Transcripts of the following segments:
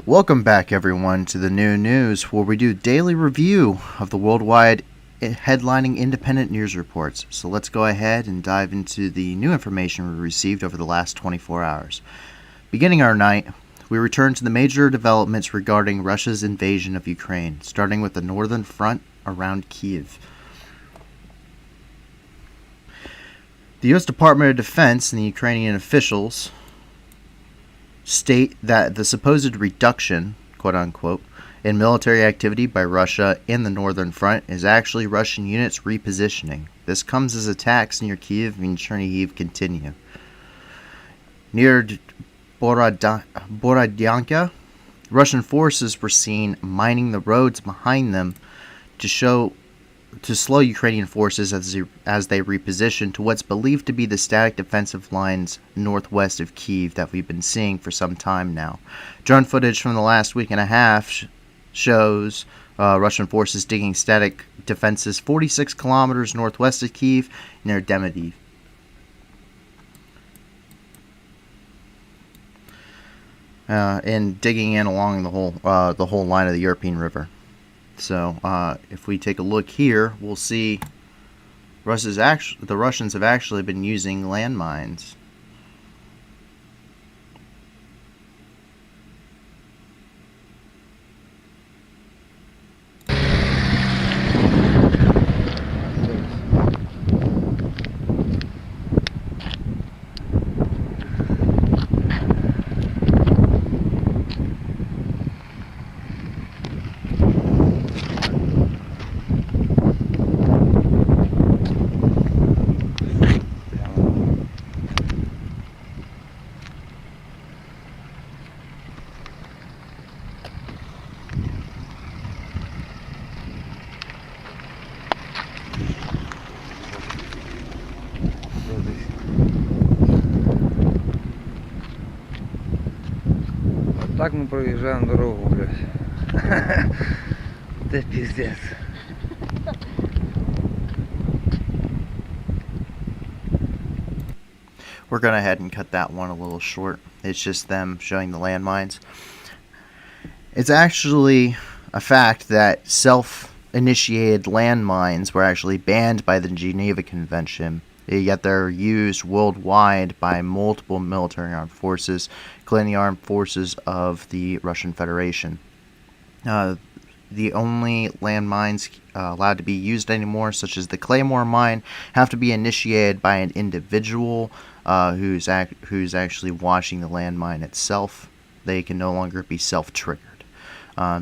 Welcome back, everyone, to the new news, where we do daily review of the worldwide headlining independent news reports. So let's go ahead and dive into the new information we received over the last 24 hours. Beginning our night, we return to the major developments regarding Russia's invasion of Ukraine, starting with the northern front around Kyiv. The U.S. Department of Defense and the Ukrainian officials state that the supposed reduction, quote-unquote, in military activity by Russia in the northern front is actually Russian units repositioning. This comes as attacks near Kyiv and Chernihiv continue. Near Borodyanka, Russian forces were seen mining the roads behind them to slow Ukrainian forces as they reposition to what's believed to be the static defensive lines northwest of Kyiv that we've been seeing for some time now. Drone footage from the last week and a half shows Russian forces digging static defenses 46 kilometers northwest of Kyiv near Demidov. And digging in along the whole line of the European River. So if we take a look here, we'll see the Russians have actually been using landmines. Так мы проезжаем дорогу, блядь. Это пиздец. We're going to head and cut that one a little short. It's just them showing the landmines. It's actually a fact that self-initiated landmines were actually banned by the Geneva Convention, yet they're used worldwide by multiple military armed forces, including the armed forces of the Russian Federation. The only landmines allowed to be used anymore, such as the Claymore mine, have to be initiated by an individual who's actually watching the landmine itself. They can no longer be self-triggered.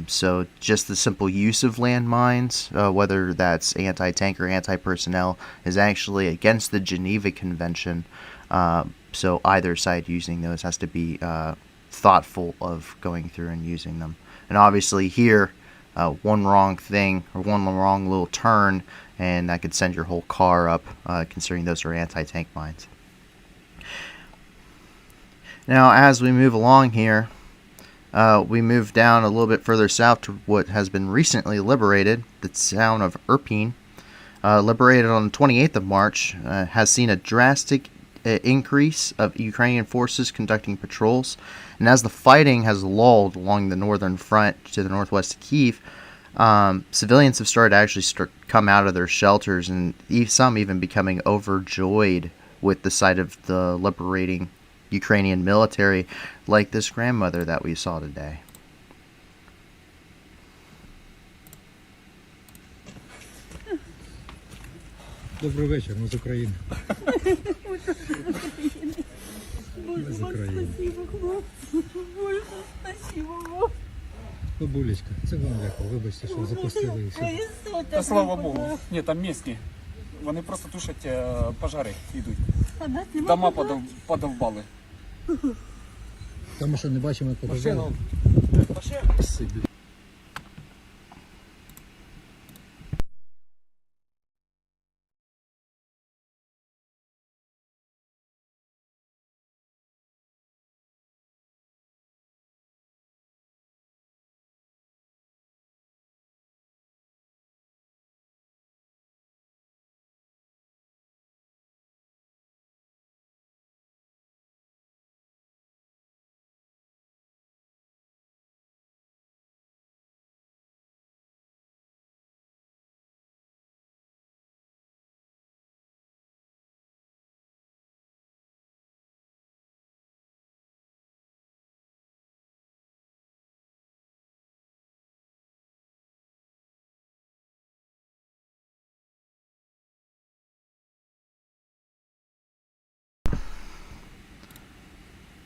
So just the simple use of landmines, whether that's anti-tank or anti-personnel, is actually against the Geneva Convention. So either side using those has to be thoughtful of going through and using them. And obviously here, one wrong thing or one wrong little turn, and that could send your whole car up, considering those are anti-tank mines. Now, as we move along here, we move down a little bit further south to what has been recently liberated, the town of Irpin. Liberated on the 28th of March, has seen a drastic increase of Ukrainian forces conducting patrols. And as the fighting has lulled along the northern front to the northwest of Kyiv, civilians have started to actually come out of their shelters, and some even becoming overjoyed with the sight of the liberating Ukrainian military, like this grandmother that we saw today. Добрий вечір, ми з України. Ми з України. Бабулечка, це вам дякую. Вибачте, що запустили сюди. Та слава Богу. Ні, там місні. Вони просто тушать пожари, йдуть. Дома подовбали. Там ми що не бачимо, як подожали. Машину.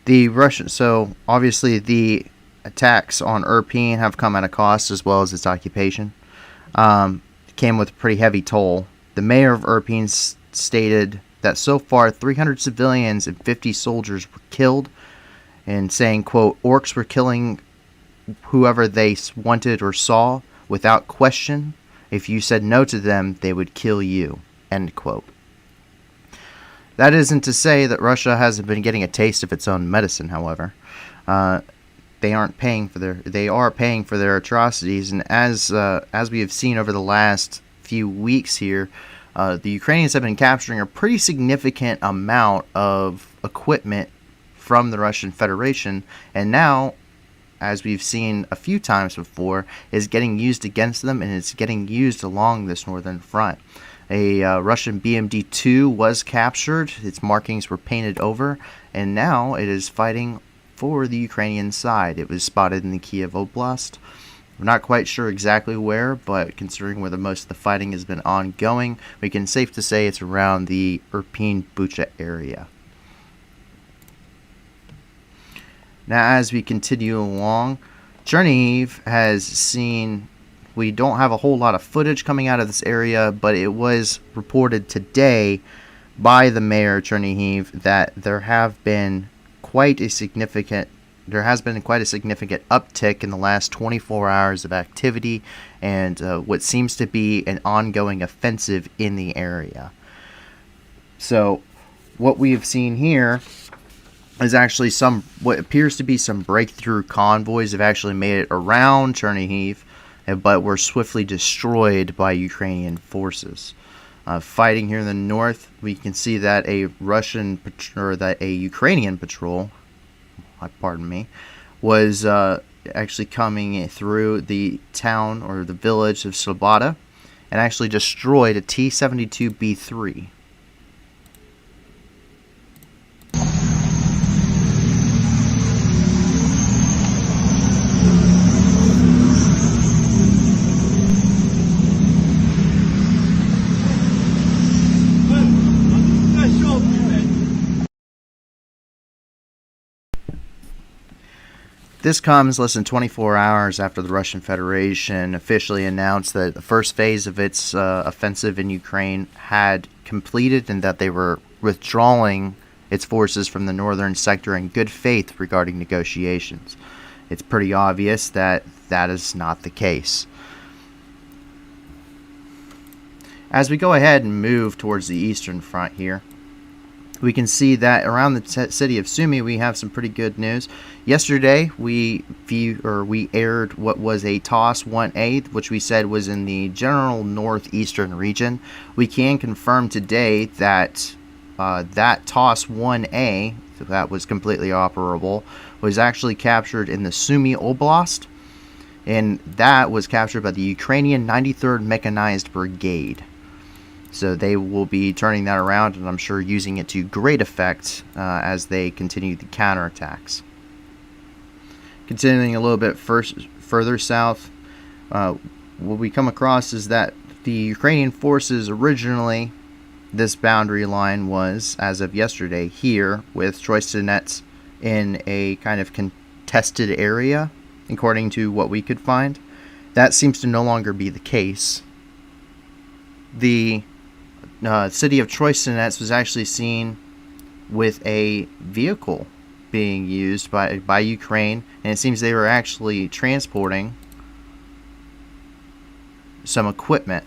The Russian, so obviously the attacks on Irpin have come at a cost, as well as its occupation. It came with a pretty heavy toll. The mayor of Irpin stated that so far 300 civilians and 50 soldiers were killed, and saying, quote, "Orcs were killing whoever they wanted or saw without question. If you said no to them, they would kill you," end quote. That isn't to say that Russia hasn't been getting a taste of its own medicine, however. They are paying for their atrocities, and as we have seen over the last few weeks here, the Ukrainians have been capturing a pretty significant amount of equipment from the Russian Federation, and now, as we've seen a few times before, is getting used against them, and it's getting used along this northern front. A Russian BMD-2 was captured, its markings were painted over, and now it is fighting for the Ukrainian side. It was spotted in the Kiev Oblast. We're not quite sure exactly where, but considering where most of the fighting has been ongoing, we can safe to say it's around the Irpin-Bucha area. Now, as we continue along, Chernihiv has seen, we don't have a whole lot of footage coming out of this area, but it was reported today by the mayor of Chernihiv that there has been quite a significant uptick in the last 24 hours of activity, and what seems to be an ongoing offensive in the area. So what we have seen here is actually what appears to be some breakthrough convoys have actually made it around Chernihiv, but were swiftly destroyed by Ukrainian forces. Fighting here in the north, we can see that a Ukrainian patrol, was actually coming through the town or the village of Slobodka and actually destroyed a T-72B3. This comes less than 24 hours after the Russian Federation officially announced that the first phase of its offensive in Ukraine had completed and that they were withdrawing its forces from the northern sector in good faith regarding negotiations. It's pretty obvious that that is not the case. As we go ahead and move towards the eastern front here, we can see that around the city of Sumy we have some pretty good news. Yesterday we aired what was a TOS 1A, which we said was in the general northeastern region. We can confirm today that that TOS 1A that was completely operable was actually captured in the Sumy Oblast, and that was captured by the Ukrainian 93rd Mechanized Brigade. So they will be turning that around, and I'm sure using it to great effect as they continue the counterattacks. Continuing a little bit further south, what we come across is that the Ukrainian forces originally, this boundary line was, as of yesterday, here with Troistinets in a kind of contested area, according to what we could find. That seems to no longer be the case. The city of Troistinets was actually seen with a vehicle being used by Ukraine, and it seems they were actually transporting some equipment.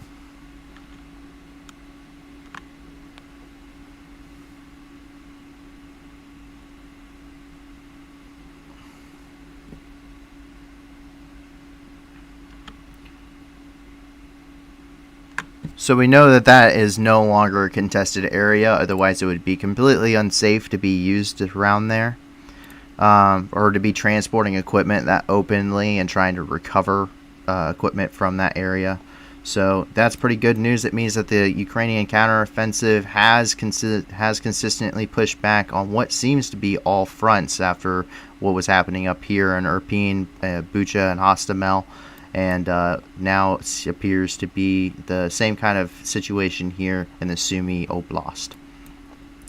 So we know that that is no longer a contested area, otherwise it would be completely unsafe to be used around there, or to be transporting equipment that openly and trying to recover equipment from that area. So that's pretty good news. It means that the Ukrainian counteroffensive has consistently pushed back on what seems to be all fronts after what was happening up here in Irpin, Bucha, and Hostomel. And now it appears to be the same kind of situation here in the Sumy Oblast.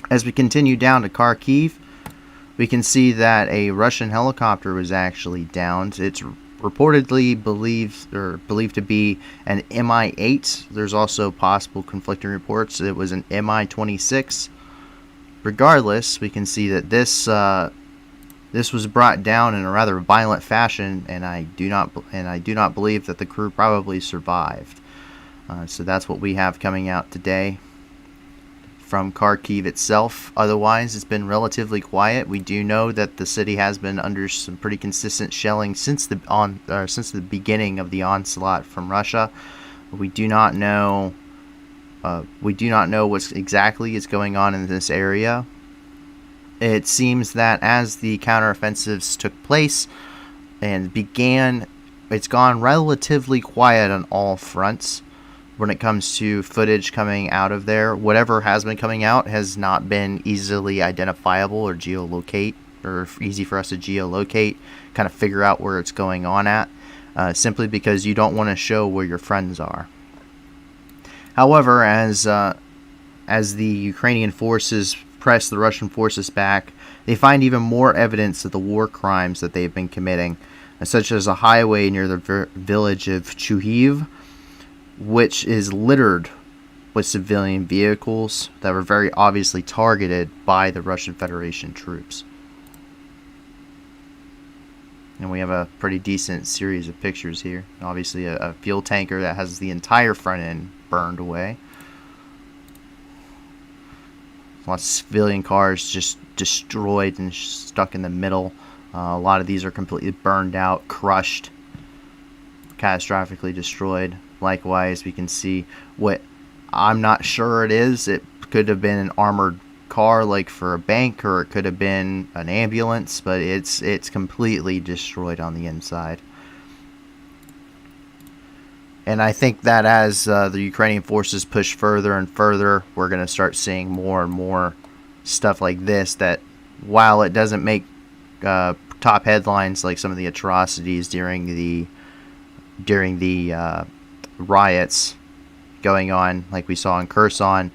As we continue down to Kharkiv, we can see that a Russian helicopter was actually downed. It's reportedly believed to be an Mi-8. There's also possible conflicting reports it was an Mi-26. Regardless, we can see that this was brought down in a rather violent fashion, and I do not believe that the crew probably survived. So that's what we have coming out today from Kharkiv itself. Otherwise, it's been relatively quiet. We do know that the city has been under some pretty consistent shelling since the beginning of the onslaught from Russia. We do not know what exactly is going on in this area. It seems that as the counteroffensives took place and began, it's gone relatively quiet on all fronts. When it comes to footage coming out of there, whatever has been coming out has not been easily identifiable or geolocate, or easy for us to geolocate, kind of figure out where it's going on at, simply because you don't want to show where your friends are. However, as the Ukrainian forces press the Russian forces back, they find even more evidence of the war crimes that they've been committing, such as a highway near the village of Chuhiv, which is littered with civilian vehicles that were very obviously targeted by the Russian Federation troops. And we have a pretty decent series of pictures here. Obviously a fuel tanker that has the entire front end burned away. Lots of civilian cars just destroyed and stuck in the middle. A lot of these are completely burned out, crushed, catastrophically destroyed. Likewise, we can see what I'm not sure it is. It could have been an armored car like for a bank, or it could have been an ambulance, but it's completely destroyed on the inside. And I think that as the Ukrainian forces push further and further, we're going to start seeing more and more stuff like this, that while it doesn't make top headlines like some of the atrocities during the riots going on, like we saw in KHERSON,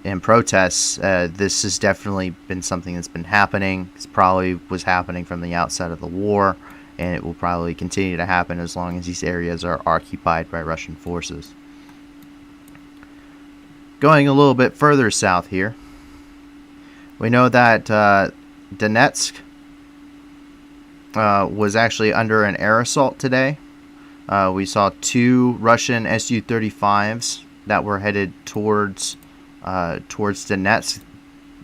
in protests, this has definitely been something that's been happening. It probably was happening from the outset of the war, and it will probably continue to happen as long as these areas are occupied by Russian forces. Going a little bit further south here, we know that Donetsk was actually under an air assault today. We saw 2 Russian Su-35s that were headed towards Donetsk.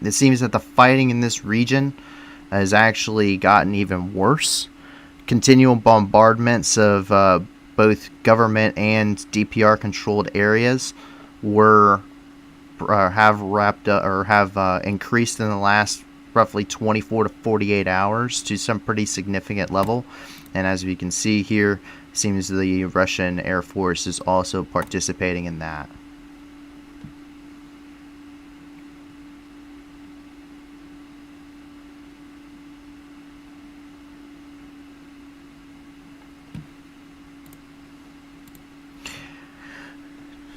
It seems that the fighting in this region has actually gotten even worse. Continual bombardments of both government and DPR-controlled areas have increased in the last roughly 24 to 48 hours to some pretty significant level. And as we can see here, it seems the Russian Air Force is also participating in that.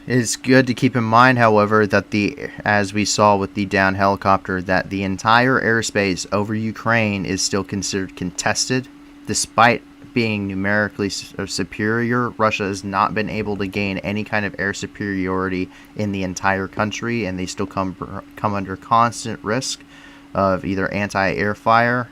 It's good to keep in mind, however, that as we saw with the downed helicopter, that the entire airspace over Ukraine is still considered contested. Despite being numerically superior, Russia has not been able to gain any kind of air superiority in the entire country, and they still come under constant risk of either anti-air fire,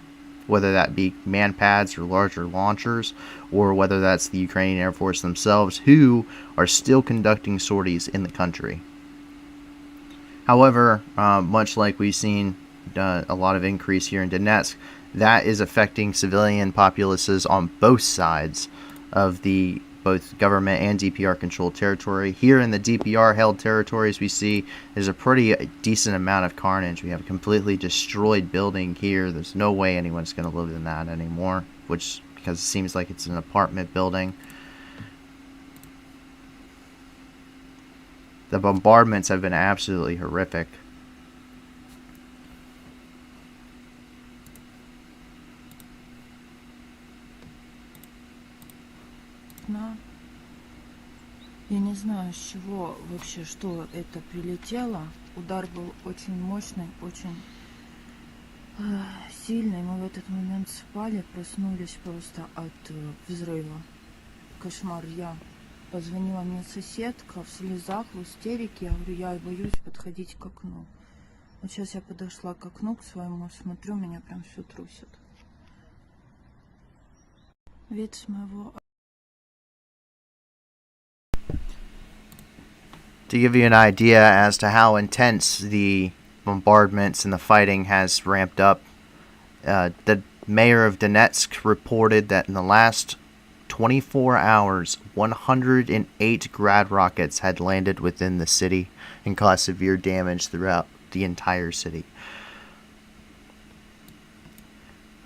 whether that be man-pads or larger launchers, or whether that's the Ukrainian Air Force themselves, who are still conducting sorties in the country. However, much like we've seen a lot of increase here in Donetsk, that is affecting civilian populaces on both sides of the both government and DPR-controlled territory. Here in the DPR-held territories, we see there's a pretty decent amount of carnage. We have a completely destroyed building here. There's no way anyone's going to live in that anymore, because it seems like it's an apartment building. The bombardments have been absolutely horrific. Я не знаю, с чего вообще, что это прилетело. Удар был очень мощный, очень сильный. Мы в этот момент спали, проснулись просто от взрыва. Кошмар. Я позвонила мне соседка в слезах, в истерике. Я говорю, я боюсь подходить к окну. Вот сейчас я подошла к окну, к своему, смотрю, меня прям все трусит. Вид с моего... To give you an idea as to how intense the bombardments and the fighting has ramped up, the mayor of Donetsk reported that in the last 24 hours, 108 grad rockets had landed within the city and caused severe damage throughout the entire city.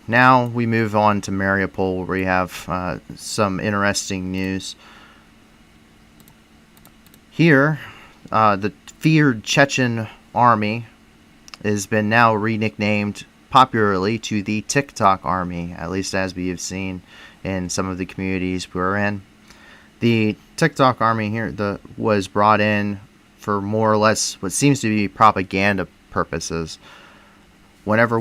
Now we move on to Mariupol, where we have some interesting news. Here, the feared Chechen army has been now re-nicknamed popularly to the TikTok army, at least as we have seen in some of the communities we're in. The TikTok army here was brought in for more or less what seems to be propaganda purposes. Whenever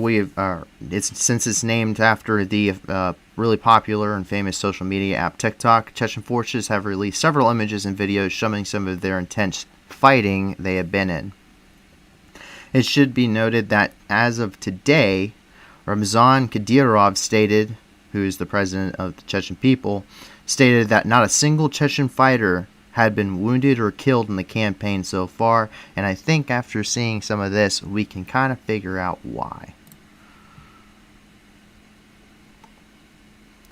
since it's named after the really popular and famous social media app TikTok, Chechen forces have released several images and videos showing some of their intense fighting they have been in. It should be noted that as of today, Ramzan Kadyrov stated, who is the president of the Chechen people, stated that not a single Chechen fighter had been wounded or killed in the campaign so far, and I think after seeing some of this, we can kind of figure out why.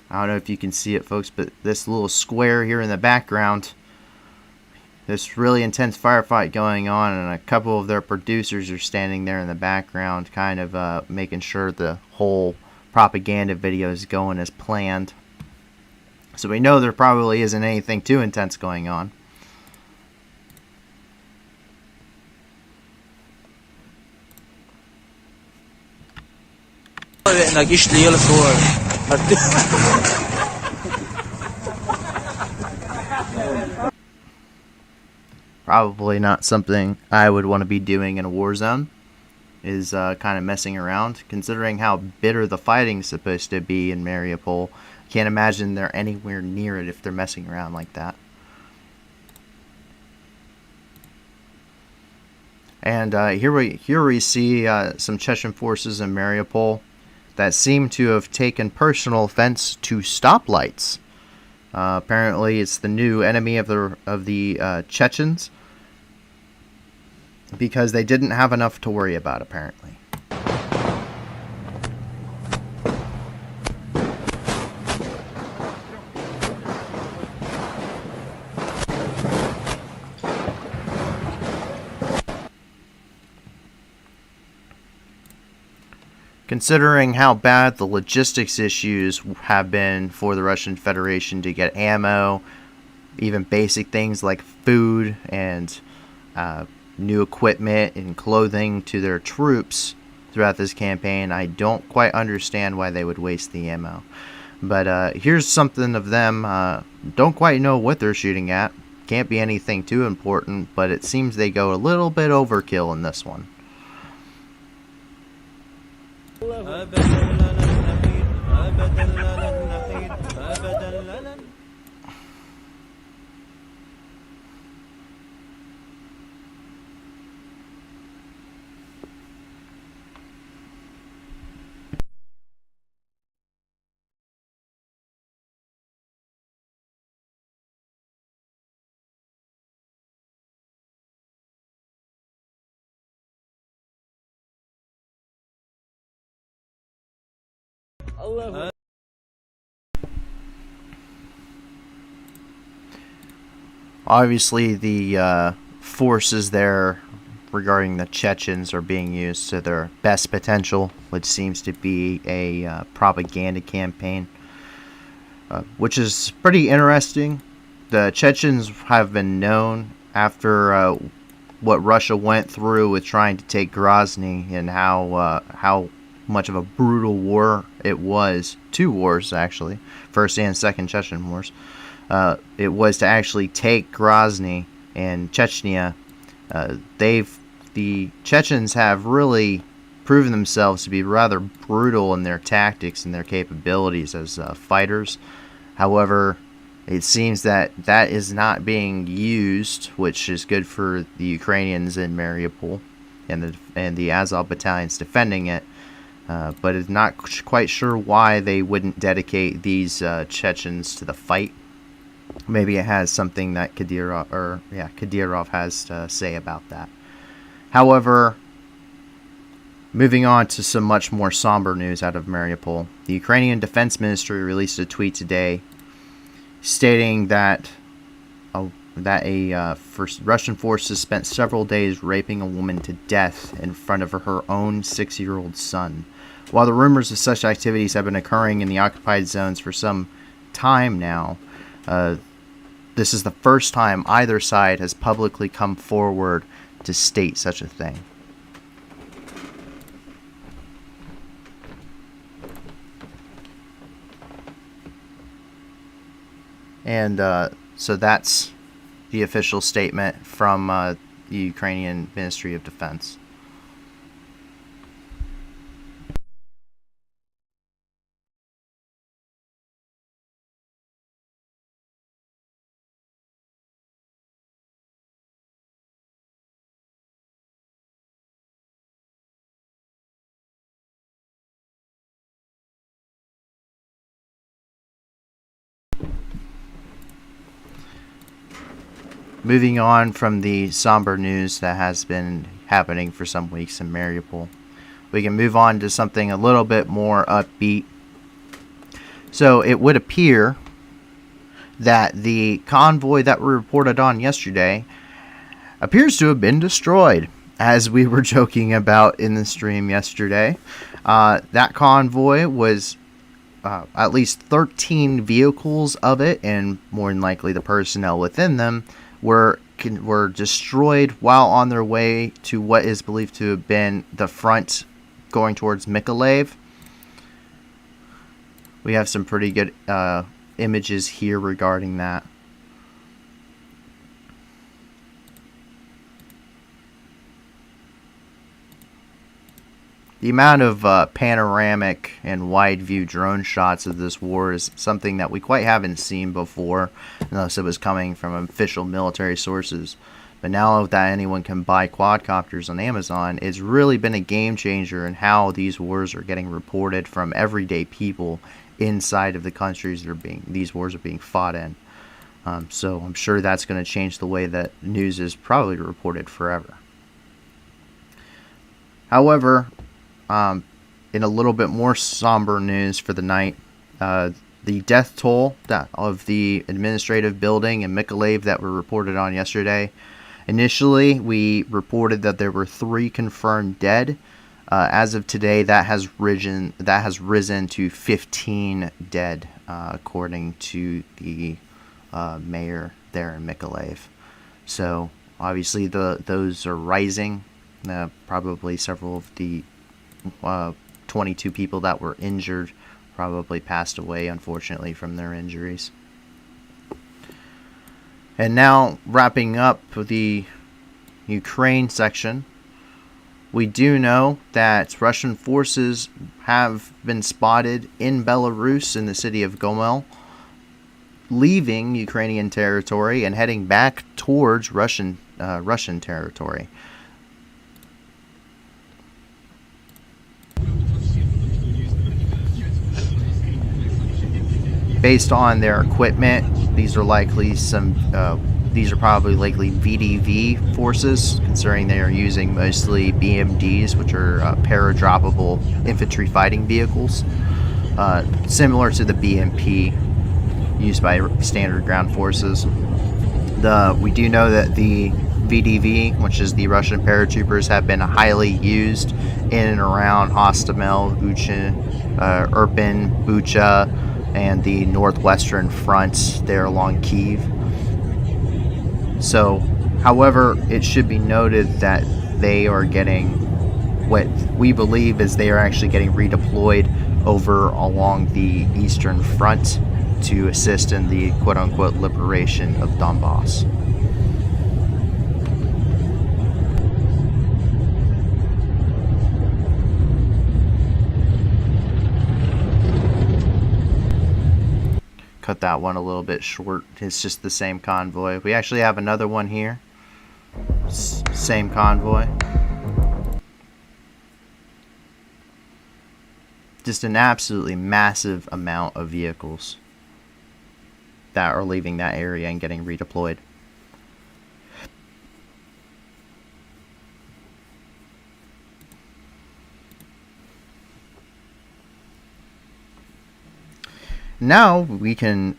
I don't know if you can see it, folks, but this little square here in the background, this really intense firefight going on, and a couple of their producers are standing there in the background, kind of making sure the whole propaganda video is going as planned. So we know there probably isn't anything too intense going on. Probably not something I would want to be doing in a war zone, is kind of messing around. Considering how bitter the fighting's supposed to be in Mariupol, I can't imagine they're anywhere near it if they're messing around like that. And here we see some Chechen forces in Mariupol that seem to have taken personal offense to stoplights. Apparently, it's the new enemy of the Chechens, because they didn't have enough to worry about, apparently. Considering how bad the logistics issues have been for the Russian Federation to get ammo, even basic things like food and new equipment and clothing to their troops throughout this campaign, I don't quite understand why they would waste the ammo. But here's something of them. Don't quite know what they're shooting at. Can't be anything too important, but it seems they go a little bit overkill in this one. Obviously, the forces there regarding the Chechens are being used to their best potential, which seems to be a propaganda campaign, which is pretty interesting. The Chechens have been known after what Russia went through with trying to take Grozny, and how much of a brutal war it was. Two wars, actually. First and Second Chechen Wars. It was to actually take Grozny and Chechnya. The Chechens have really proven themselves to be rather brutal in their tactics and their capabilities as fighters. However, it seems that that is not being used, which is good for the Ukrainians in Mariupol and the Azov battalions defending it. But it's not quite sure why they wouldn't dedicate these Chechens to the fight. Maybe it has something that Kadyrov has to say about that. However, moving on to some much more somber news out of Mariupol, the Ukrainian Defense Ministry released a tweet today stating that Russian forces spent several days raping a woman to death in front of her own 6-year-old son. While the rumors of such activities have been occurring in the occupied zones for some time now, this is the first time either side has publicly come forward to state such a thing. And so that's the official statement from the Ukrainian Ministry of Defense. Moving on from the somber news that has been happening for some weeks in Mariupol, we can move on to something a little bit more upbeat. So it would appear that the convoy that we reported on yesterday appears to have been destroyed, as we were joking about in the stream yesterday. That convoy was at least 13 vehicles of it, and more than likely the personnel within them, were destroyed while on their way to what is believed to have been the front going towards Mykolaiv. We have some pretty good images here regarding that. The amount of panoramic and wide view drone shots of this war is something that we quite haven't seen before, unless it was coming from official military sources. But now that anyone can buy quadcopters on Amazon, it's really been a game changer in how these wars are getting reported from everyday people inside of the countries that these wars are being fought in. So I'm sure that's going to change the way that news is probably reported forever. However, in a little bit more somber news for the night, the death toll of the administrative building in Mykolaiv that were reported on yesterday. Initially, we reported that there were 3 confirmed dead. As of today, that has risen to 15 dead, according to the mayor there in Mykolaiv. So obviously, those are rising. Probably several of the 22 people that were injured probably passed away, unfortunately, from their injuries. And now, wrapping up the Ukraine section, we do know that Russian forces have been spotted in Belarus in the city of Gomel, leaving Ukrainian territory and heading back towards Russian territory. Based on their equipment, these are probably likely VDV forces, considering they are using mostly BMDs, which are paradroppable infantry fighting vehicles, similar to the BMP used by standard ground forces. We do know that the VDV, which is the Russian paratroopers, have been highly used in and around Hostomel, Irpin, Bucha, and the northwestern front there along Kyiv. So, however, it should be noted that they are getting what we believe is they are actually getting redeployed over along the eastern front to assist in the quote-unquote liberation of Donbass. cut that one a little bit short. It's just the same convoy. We actually have another one here. Same convoy. Just an absolutely massive amount of vehicles that are leaving that area and getting redeployed. Now we can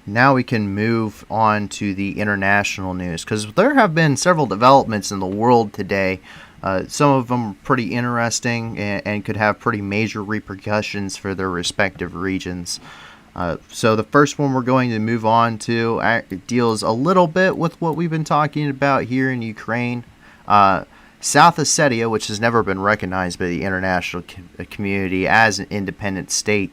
move on to the international news, because there have been several developments in the world today. Some of them are pretty interesting and could have pretty major repercussions for their respective regions. So the first one we're going to move on to deals a little bit with what we've been talking about here in Ukraine. South Ossetia, which has never been recognized by the international community as an independent state,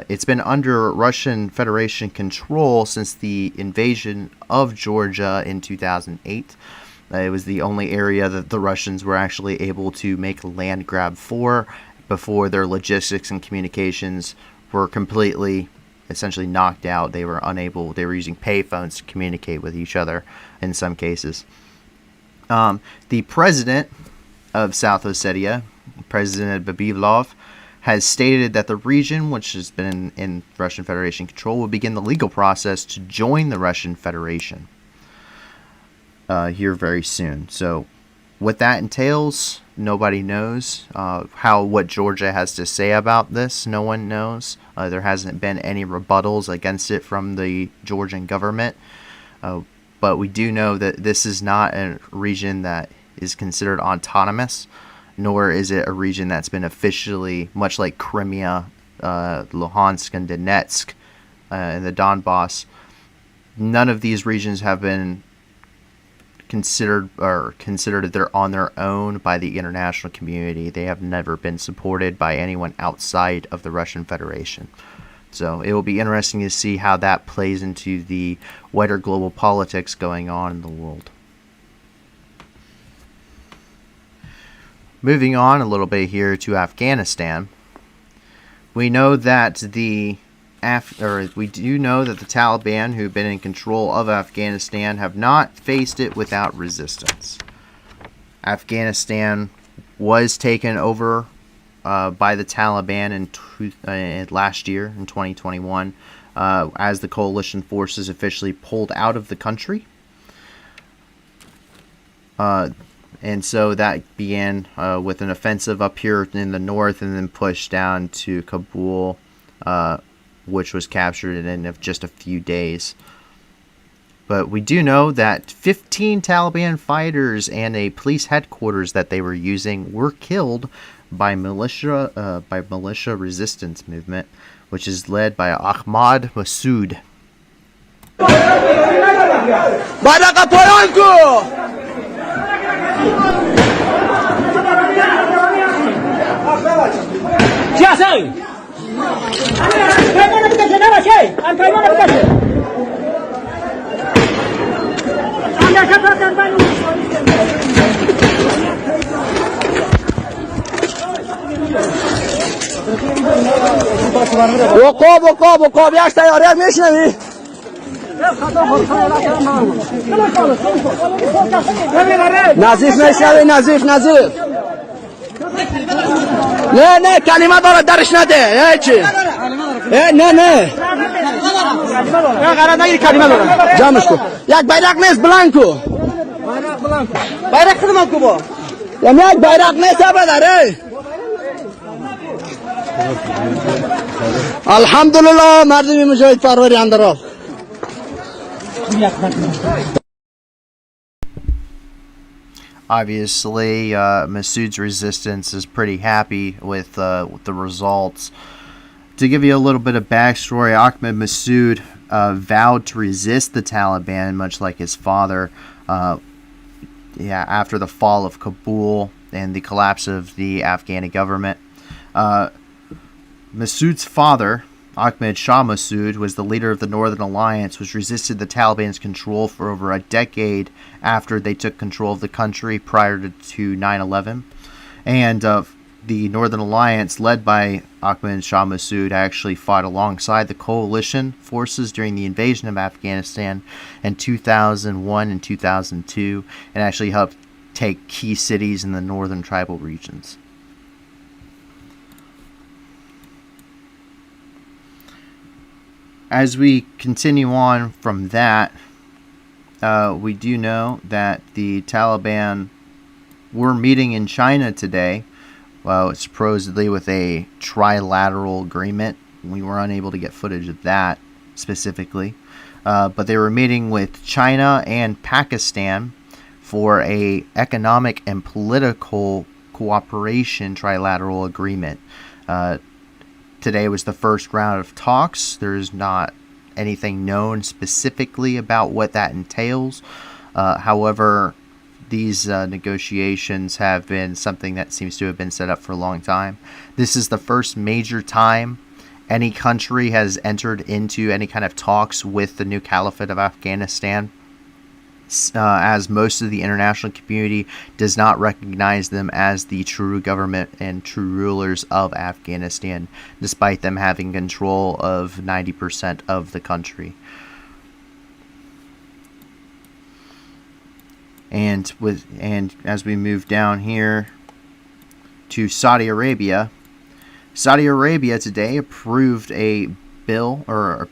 it's been under Russian Federation control since the invasion of Georgia in 2008. It was the only area that the Russians were actually able to make a land grab for before their logistics and communications were completely, essentially knocked out. They were using payphones to communicate with each other in some cases. The president of South Ossetia, President Babylov, has stated that the region, which has been in Russian Federation control, will begin the legal process to join the Russian Federation here very soon. So what that entails, nobody knows. What Georgia has to say about this, no one knows. There hasn't been any rebuttals against it from the Georgian government. But we do know that this is not a region that is considered autonomous, nor is it a region that's been officially, much like Crimea, Luhansk and Donetsk, and the Donbass. None of these regions have been considered that they're on their own by the international community. They have never been supported by anyone outside of the Russian Federation. So it will be interesting to see how that plays into the wider global politics going on in the world. Moving on a little bit here to Afghanistan, we know that the Taliban, who've been in control of Afghanistan, have not faced it without resistance. Afghanistan was taken over by the Taliban last year, in 2021, as the coalition forces officially pulled out of the country. And so that began with an offensive up here in the north and then pushed down to Kabul, which was captured in just a few days. But we do know that 15 Taliban fighters and a police headquarters that they were using were killed by militia resistance movement, which is led by Ahmad Massoud. وقاب یک تیاره میشنوی نظیف میشنوی نظیف نه کلمه داره درش نده هیچی نه قرار نگیری کلمه داره جمعش کن یک بیرق نیست بلانکو بیرق خدمت کو با یعنی یک بیرق نیست برادر الحمدلله مردمی مجاهد پروری اندرا. Obviously, Massoud's resistance is pretty happy with the results. To give you a little bit of backstory, Ahmed Massoud vowed to resist the Taliban, much like his father, after the fall of Kabul and the collapse of the Afghani government. Massoud's father, Ahmed Shah Massoud, was the leader of the Northern Alliance, which resisted the Taliban's control for over a decade after they took control of the country prior to 9/11. And the Northern Alliance, led by Ahmed Shah Massoud, actually fought alongside the coalition forces during the invasion of Afghanistan in 2001 and 2002, and actually helped take key cities in the northern tribal regions. As we continue on from that, we do know that the Taliban were meeting in China today, supposedly with a trilateral agreement. We were unable to get footage of that specifically, but they were meeting with China and Pakistan for a economic and political cooperation trilateral agreement. Today was the first round of talks. There's not anything known specifically about what that entails. However, these negotiations have been something that seems to have been set up for a long time. This is the first major time any country has entered into any kind of talks with the new Caliphate of Afghanistan, as most of the international community does not recognize them as the true government and true rulers of Afghanistan, despite them having control of 90% of the country. And as we move down here to Saudi Arabia today approved a bill of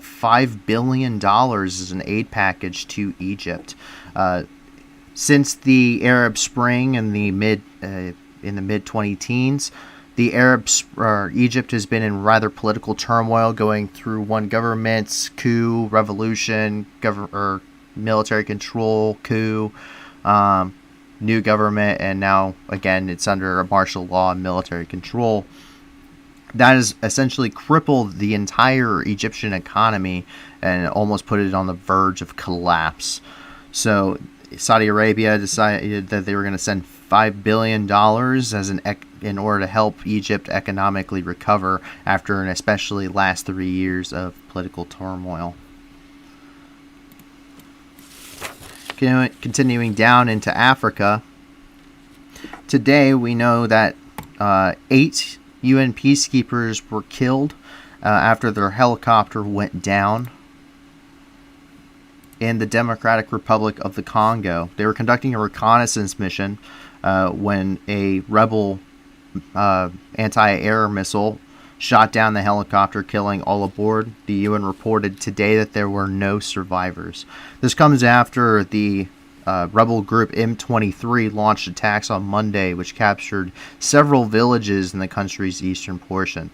$5 billion as an aid package to Egypt. Since the Arab Spring in the mid 2010s, Egypt has been in rather political turmoil, going through one government's coup, revolution, military control, coup, new government, and now again it's under a martial law and military control. That has essentially crippled the entire Egyptian economy and almost put it on the verge of collapse. So Saudi Arabia decided that they were going to send $5 billion in order to help Egypt economically recover after an especially last 3 years of political turmoil. Continuing down into Africa, today we know that 8 UN peacekeepers were killed after their helicopter went down in the Democratic Republic of the Congo. They were conducting a reconnaissance mission when a rebel anti-air missile shot down the helicopter, killing all aboard. The UN reported today that there were no survivors. This comes after the rebel group M23 launched attacks on Monday, which captured several villages in the country's eastern portion.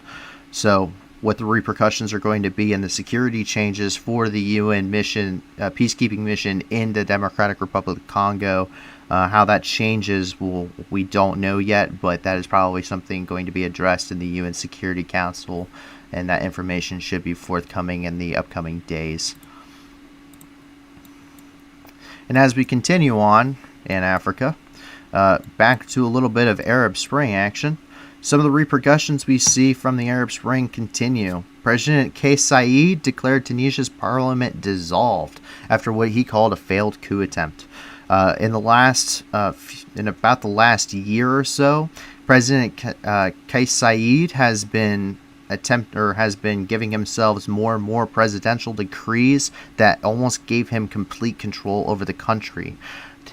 So, what the repercussions are going to be and the security changes for the UN mission, peacekeeping mission in the Democratic Republic of Congo, how that changes, we don't know yet, but that is probably something going to be addressed in the UN Security Council, and that information should be forthcoming in the upcoming days. And as we continue on in Africa, back to a little bit of Arab Spring action. Some of the repercussions we see from the Arab Spring continue. President Kais Saied declared Tunisia's parliament dissolved after what he called a failed coup attempt. In about the last year or so, President Kais Saied has been giving himself more and more presidential decrees that almost gave him complete control over the country.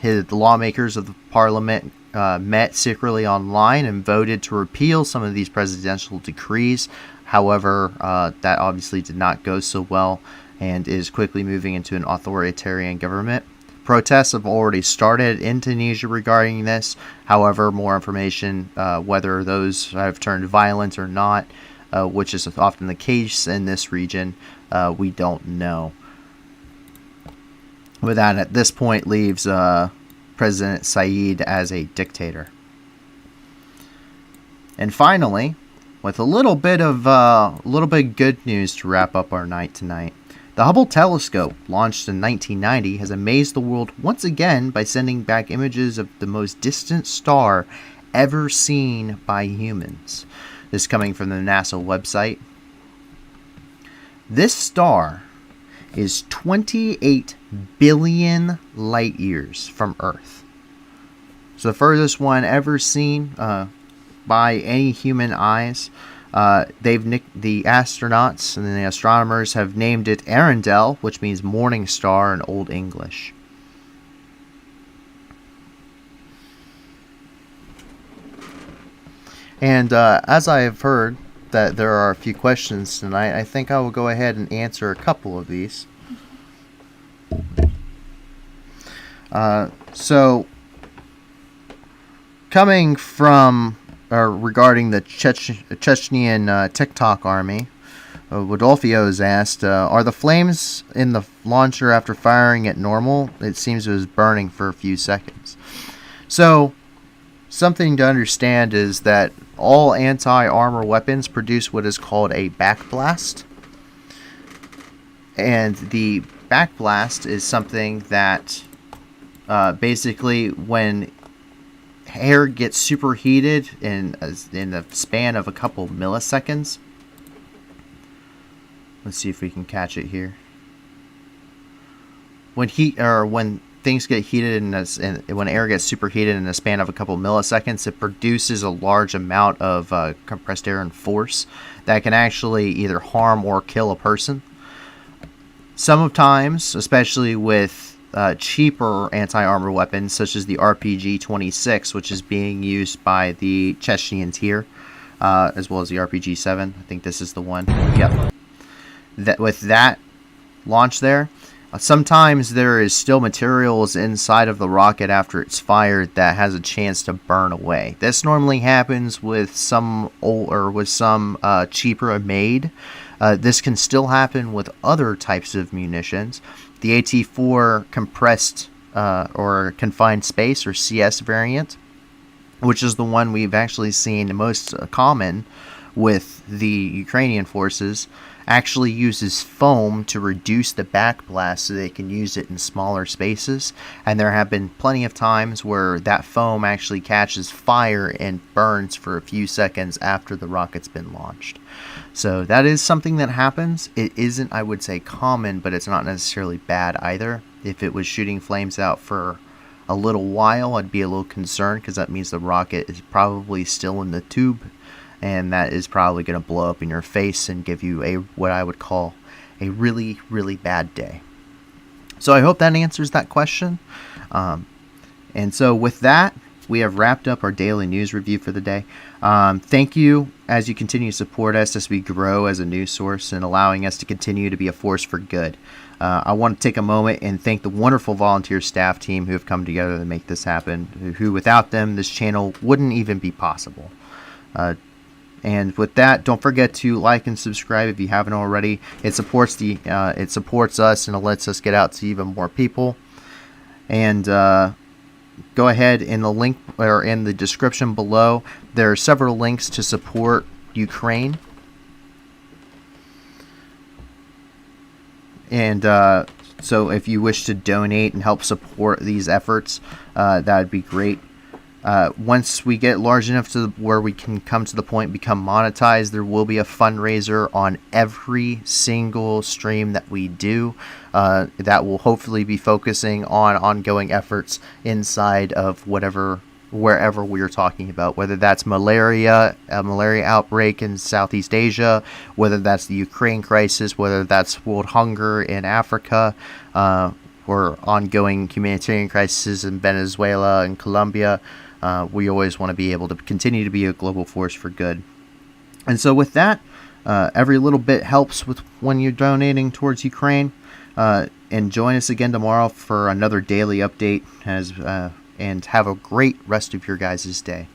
The lawmakers of the parliament met secretly online and voted to repeal some of these presidential decrees. However, that obviously did not go so well and is quickly moving into an authoritarian government. Protests have already started in Tunisia regarding this. However, more information, whether those have turned violent or not, which is often the case in this region, we don't know. But that at this point leaves President Saied as a dictator. And finally, with a little bit good news to wrap up our night tonight. The Hubble telescope, launched in 1990, has amazed the world once again by sending back images of the most distant star ever seen by humans. This coming from the NASA website. This star is 28 billion light years from Earth. It's the furthest one ever seen by any human eyes. The astronauts and the astronomers have named it Arundel, which means morning star in Old English. And as I have heard that there are a few questions tonight, I think I will go ahead and answer a couple of these. So, coming from regarding the Chechnyan TikTok army, Wadolfio is asked, are the flames in the launcher after firing it normal? It seems it was burning for a few seconds. So, something to understand is that all anti-armor weapons produce what is called a backblast. And the backblast is something that basically when air gets superheated in the span of a couple milliseconds. Let's see if we can catch it here. When things get heated when air gets superheated in the span of a couple milliseconds, it produces a large amount of compressed air and force that can actually either harm or kill a person. Sometimes, especially with cheaper anti-armor weapons such as the RPG-26, which is being used by the Chechnyan here, as well as the RPG-7. I think this is the one. Yep. With that launch there, sometimes there is still materials inside of the rocket after it's fired that has a chance to burn away. This normally happens with some cheaper made. This can still happen with other types of munitions. The AT-4 compressed or confined space or CS variant, which is the one we've actually seen most common with the Ukrainian forces, actually uses foam to reduce the backblast so they can use it in smaller spaces. And there have been plenty of times where that foam actually catches fire and burns for a few seconds after the rocket's been launched. So that is something that happens. It isn't, I would say, common, but it's not necessarily bad either. If it was shooting flames out for a little while, I'd be a little concerned because that means the rocket is probably still in the tube, and that is probably going to blow up in your face and give you what I would call a really, really bad day. So I hope that answers that question. And so with that, we have wrapped up our daily news review for the day. Thank you as you continue to support us as we grow as a news source and allowing us to continue to be a force for good. I want to take a moment and thank the wonderful volunteer staff team who have come together to make this happen, who without them, this channel wouldn't even be possible. And with that, don't forget to like and subscribe if you haven't already. It supports us and it lets us get out to even more people. And go ahead in the link or in the description below. There are several links to support Ukraine. And so if you wish to donate and help support these efforts, that would be great. Once we get large enough to where we can come to the point become monetized, there will be a fundraiser on every single stream that we do that will hopefully be focusing on ongoing efforts inside of wherever we are talking about, whether that's a malaria outbreak in Southeast Asia, whether that's the Ukraine crisis, whether that's world hunger in Africa, or ongoing humanitarian crises in Venezuela and Colombia. We always want to be able to continue to be a global force for good. And so with that, every little bit helps with when you're donating towards Ukraine. And join us again tomorrow for another daily update. And have a great rest of your guys' day.